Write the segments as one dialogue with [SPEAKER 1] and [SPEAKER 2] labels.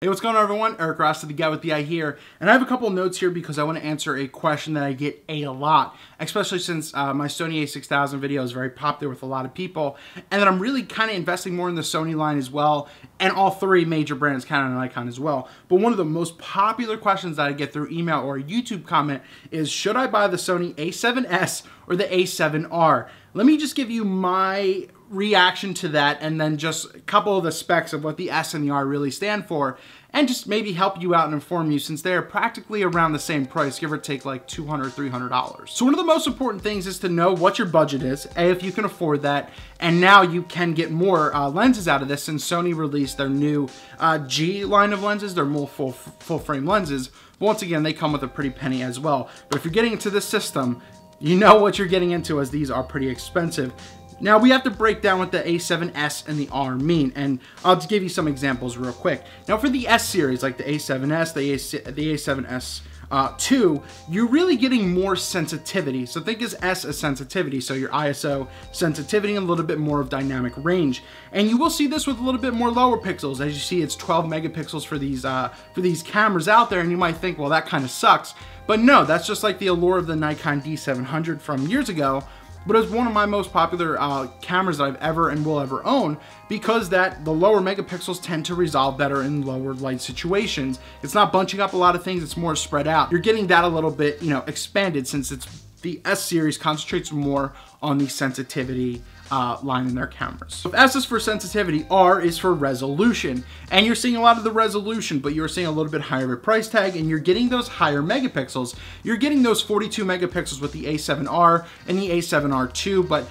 [SPEAKER 1] Hey, what's going on, everyone? Eric Rossi, the guy with the eye here, and I have a couple notes here because I want to answer a question that I get a lot, especially since my Sony A6000 video is very popular with a lot of people, and that I'm really kind of investing more in the Sony line as well, and all three major brands, Canon and Nikon as well. But one of the most popular questions that I get through email or a YouTube comment is, should I buy the Sony A7S or the A7R? Let me just give you my reaction to that, and then just a couple of the specs of what the S and the R really stand for, and just maybe help you out and inform you, since they're practically around the same price, give or take like $200, $300. So one of the most important things is to know what your budget is, if you can afford that, and now you can get more lenses out of this since Sony released their new G line of lenses, their more full frame lenses. But once again, they come with a pretty penny as well. But if you're getting into this system, you know what you're getting into, as these are pretty expensive. Now we have to break down what the A7S and the R mean, and I'll just give you some examples real quick. Now for the S series, like the A7S, the A7S 2, you're really getting more sensitivity. So think as S as sensitivity, so your ISO sensitivity and a little bit more of dynamic range. And you will see this with a little bit more lower pixels. As you see, it's 12 megapixels for these cameras out there, and you might think, well, that kind of sucks. But no, that's just like the allure of the Nikon D700 from years ago. But it's one of my most popular cameras that I've ever and will ever own, because the lower megapixels tend to resolve better in lower light situations. It's not bunching up a lot of things, it's more spread out. You're getting that a little bit, expanded, since the S series concentrates more on the sensitivity line in their cameras. So if S is for sensitivity, R is for resolution. And you're seeing a lot of the resolution, but you're seeing a little bit higher of a price tag, and you're getting those higher megapixels. You're getting those 42 megapixels with the A7R and the A7R2, but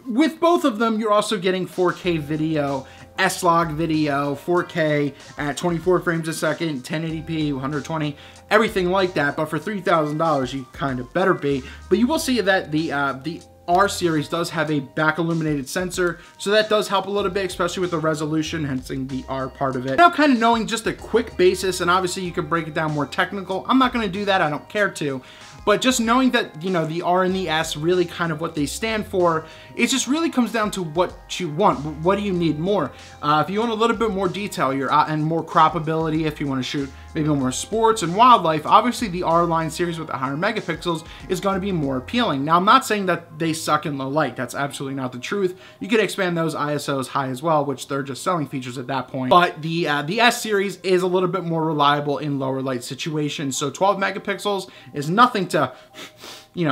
[SPEAKER 1] with both of them, you're also getting 4K video, S-Log video, 4K at 24 frames a second, 1080p, 120, everything like that. But for $3,000, you kind of better be. But you will see that the R series does have a back illuminated sensor, so that does help a little bit, especially with the resolution, hence the R part of it. Now, kind of knowing just a quick basis, and obviously you could break it down more technical. I'm not going to do that, I don't care to. But just knowing that, the R and the S, really kind of what they stand for, it just really comes down to what you want. What do you need more? If you want a little bit more detail, and more croppability, if you want to shoot maybe more sports and wildlife, obviously the R line series with the higher megapixels is going to be more appealing. Now, I'm not saying that they suck in low light. That's absolutely not the truth. You can expand those ISOs high as well, which they're just selling features at that point. But the S series is a little bit more reliable in lower light situations. So 12 megapixels is nothing to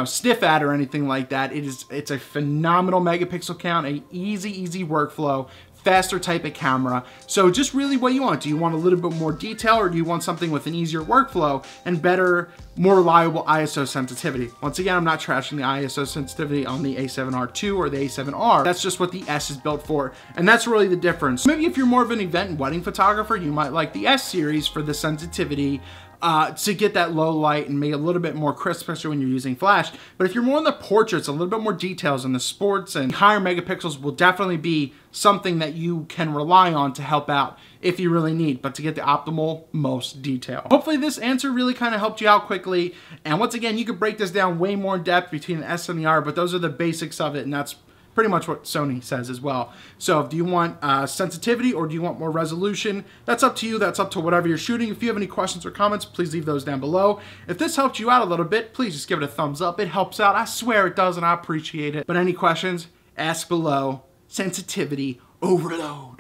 [SPEAKER 1] sniff at or anything like that. It's a phenomenal megapixel count, a easy workflow, faster type of camera. So just really what you want. Do you want a little bit more detail, or do you want something with an easier workflow and better, more reliable ISO sensitivity? Once again, I'm not trashing the ISO sensitivity on the A7R2 or the A7R. That's just what the S is built for, and that's really the difference. Maybe if you're more of an event and wedding photographer, you might like the S series for the sensitivity, to get that low light and make it a little bit more crisp, especially when you're using flash. But if you're more in the portraits, a little bit more details in the sports, and higher megapixels will definitely be something that you can rely on to help out if you really need, but to get the optimal most detail. Hopefully this answer really kind of helped you out quickly. And once again, you could break this down way more in depth between the S and the R, but those are the basics of it, and that's pretty much what Sony says as well. So do you want sensitivity, or do you want more resolution? That's up to you. That's up to whatever you're shooting. If you have any questions or comments, please leave those down below. If this helped you out a little bit, please just give it a thumbs up. It helps out. I swear it does, and I appreciate it. But any questions, ask below. Sensitivity overload.